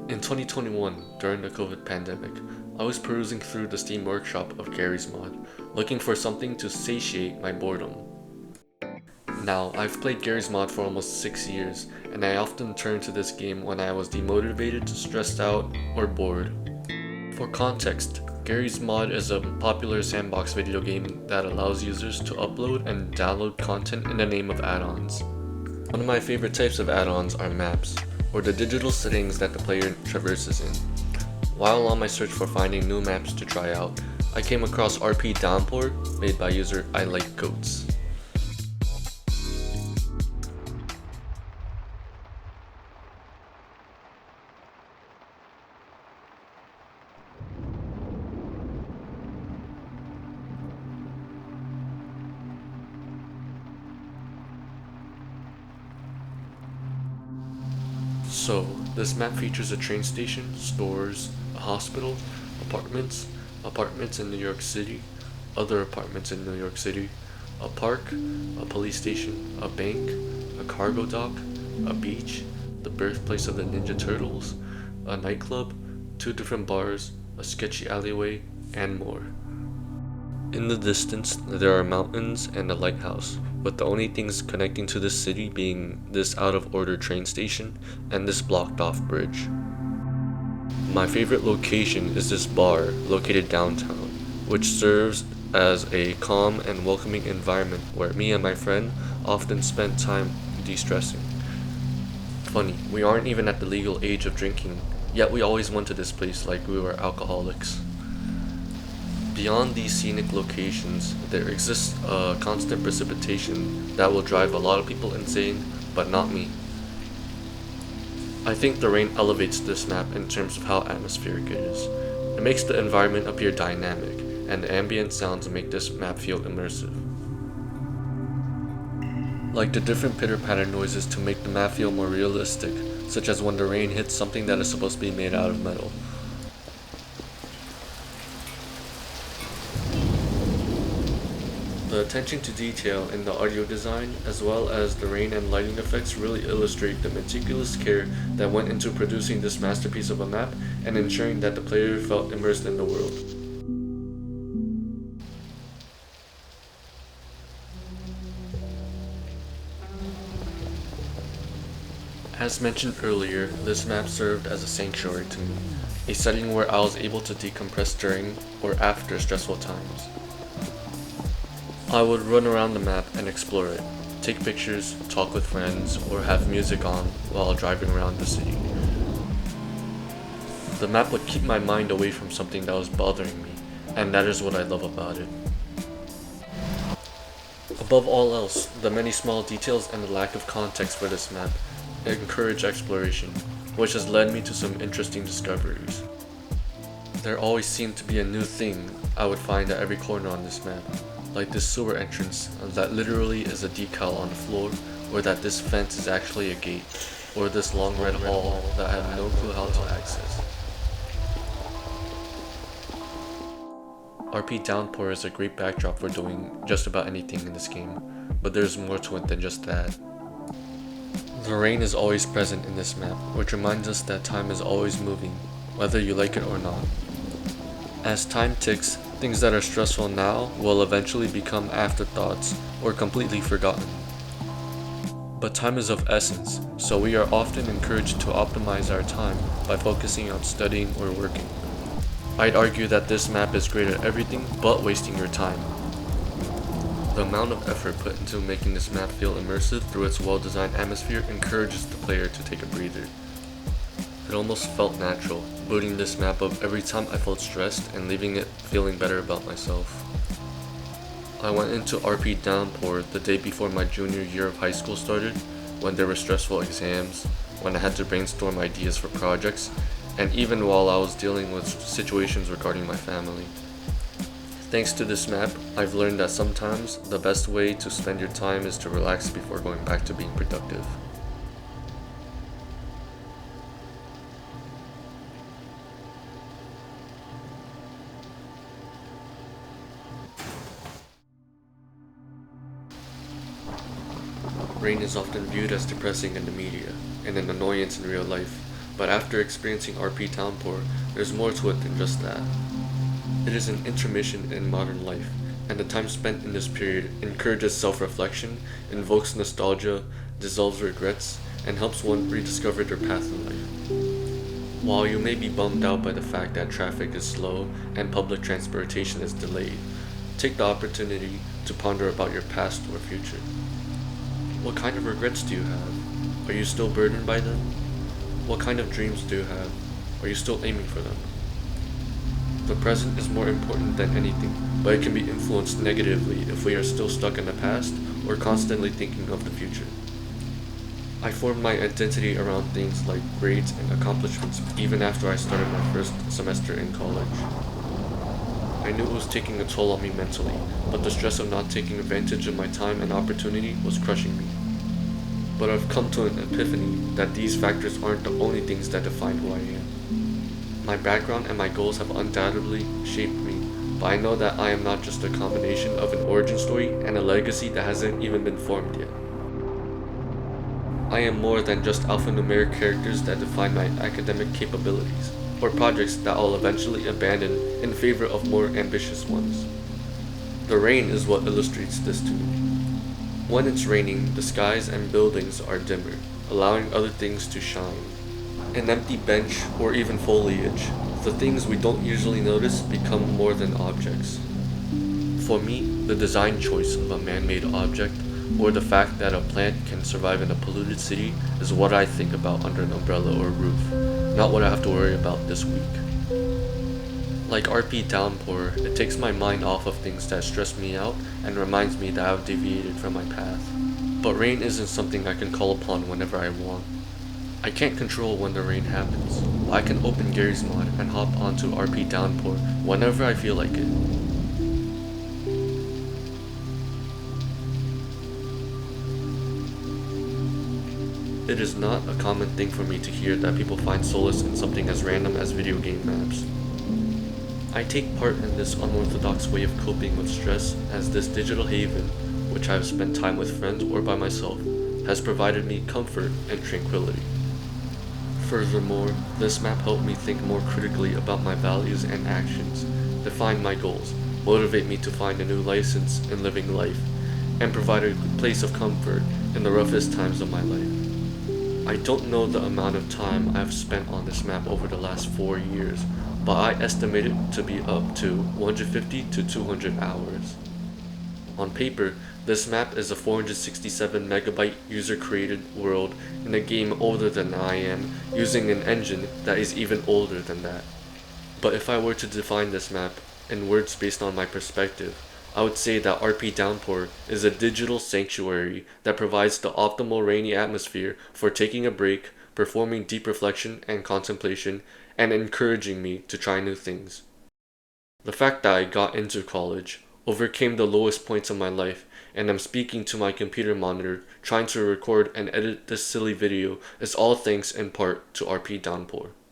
In 2021, during the COVID pandemic, I was perusing through the Steam workshop of Garry's Mod, looking for something to satiate my boredom. Now, I've played Garry's Mod for almost 6 years, and I often turn to this game when I was demotivated, stressed out, or bored. For context, Garry's Mod is a popular sandbox video game that allows users to upload and download content in the name of add-ons. One of my favorite types of add-ons are maps, or the digital settings that the player traverses in. While on my search for finding new maps to try out, I came across RP Downpour, made by user I Like Goats. So, this map features a train station, stores, a hospital, apartments in New York City, other apartments in New York City, a park, a police station, a bank, a cargo dock, a beach, the birthplace of the Ninja Turtles, a nightclub, 2 different bars, a sketchy alleyway, and more. In the distance, there are mountains and a lighthouse, with the only things connecting to this city being this out-of-order train station and this blocked-off bridge. My favorite location is this bar located downtown, which serves as a calm and welcoming environment where me and my friend often spend time de-stressing. Funny, we aren't even at the legal age of drinking, yet we always went to this place like we were alcoholics. Beyond these scenic locations, there exists a constant precipitation that will drive a lot of people insane, but not me. I think the rain elevates this map in terms of how atmospheric it is. It makes the environment appear dynamic, and the ambient sounds make this map feel immersive. Like the different pitter-patter noises to make the map feel more realistic, such as when the rain hits something that is supposed to be made out of metal. The attention to detail in the audio design, as well as the rain and lighting effects, really illustrate the meticulous care that went into producing this masterpiece of a map and ensuring that the player felt immersed in the world. As mentioned earlier, this map served as a sanctuary to me, a setting where I was able to decompress during or after stressful times. I would run around the map and explore it, take pictures, talk with friends, or have music on while driving around the city. The map would keep my mind away from something that was bothering me, and that is what I love about it. Above all else, the many small details and the lack of context for this map encourage exploration, which has led me to some interesting discoveries. There always seemed to be a new thing I would find at every corner on this map. Like this sewer entrance that literally is a decal on the floor, or that this fence is actually a gate, or this long red hall that I have no clue how to access. RP Downpour is a great backdrop for doing just about anything in this game, but there's more to it than just that. The rain is always present in this map, which reminds us that time is always moving, whether you like it or not. As time ticks, things that are stressful now will eventually become afterthoughts or completely forgotten. But time is of essence, so we are often encouraged to optimize our time by focusing on studying or working. I'd argue that this map is great at everything but wasting your time. The amount of effort put into making this map feel immersive through its well-designed atmosphere encourages the player to take a breather. It almost felt natural, booting this map up every time I felt stressed and leaving it feeling better about myself. I went into RP Downpour the day before my junior year of high school started, when there were stressful exams, when I had to brainstorm ideas for projects, and even while I was dealing with situations regarding my family. Thanks to this map, I've learned that sometimes the best way to spend your time is to relax before going back to being productive. Rain is often viewed as depressing in the media and an annoyance in real life, but after experiencing RP Downpour, there's more to it than just that. It is an intermission in modern life, and the time spent in this period encourages self-reflection, invokes nostalgia, dissolves regrets, and helps one rediscover their path in life. While you may be bummed out by the fact that traffic is slow and public transportation is delayed, take the opportunity to ponder about your past or future. What kind of regrets do you have? Are you still burdened by them? What kind of dreams do you have? Are you still aiming for them? The present is more important than anything, but it can be influenced negatively if we are still stuck in the past or constantly thinking of the future. I formed my identity around things like grades and accomplishments even after I started my first semester in college. I knew it was taking a toll on me mentally, but the stress of not taking advantage of my time and opportunity was crushing me. But I've come to an epiphany that these factors aren't the only things that define who I am. My background and my goals have undoubtedly shaped me, but I know that I am not just a combination of an origin story and a legacy that hasn't even been formed yet. I am more than just alphanumeric characters that define my academic capabilities, or projects that I'll eventually abandon in favor of more ambitious ones. The rain is what illustrates this to me. When it's raining, the skies and buildings are dimmer, allowing other things to shine. An empty bench or even foliage, the things we don't usually notice become more than objects. For me, the design choice of a man-made object or the fact that a plant can survive in a polluted city is what I think about under an umbrella or roof, not what I have to worry about this week. Like RP Downpour, it takes my mind off of things that stress me out and reminds me that I've deviated from my path. But rain isn't something I can call upon whenever I want. I can't control when the rain happens. I can open Gary's mod and hop onto RP Downpour whenever I feel like it. It is not a common thing for me to hear that people find solace in something as random as video game maps. I take part in this unorthodox way of coping with stress as this digital haven, which I have spent time with friends or by myself, has provided me comfort and tranquility. Furthermore, this map helped me think more critically about my values and actions, define my goals, motivate me to find a new license in living life, and provide a place of comfort in the roughest times of my life. I don't know the amount of time I've spent on this map over the last 4 years, but I estimate it to be up to 150 to 200 hours. On paper, this map is a 467 megabyte user-created world in a game older than I am, using an engine that is even older than that. But if I were to define this map in words based on my perspective, I would say that RP Downpour is a digital sanctuary that provides the optimal rainy atmosphere for taking a break, performing deep reflection and contemplation, and encouraging me to try new things. The fact that I got into college, overcame the lowest points of my life, and am speaking to my computer monitor trying to record and edit this silly video is all thanks in part to RP Downpour.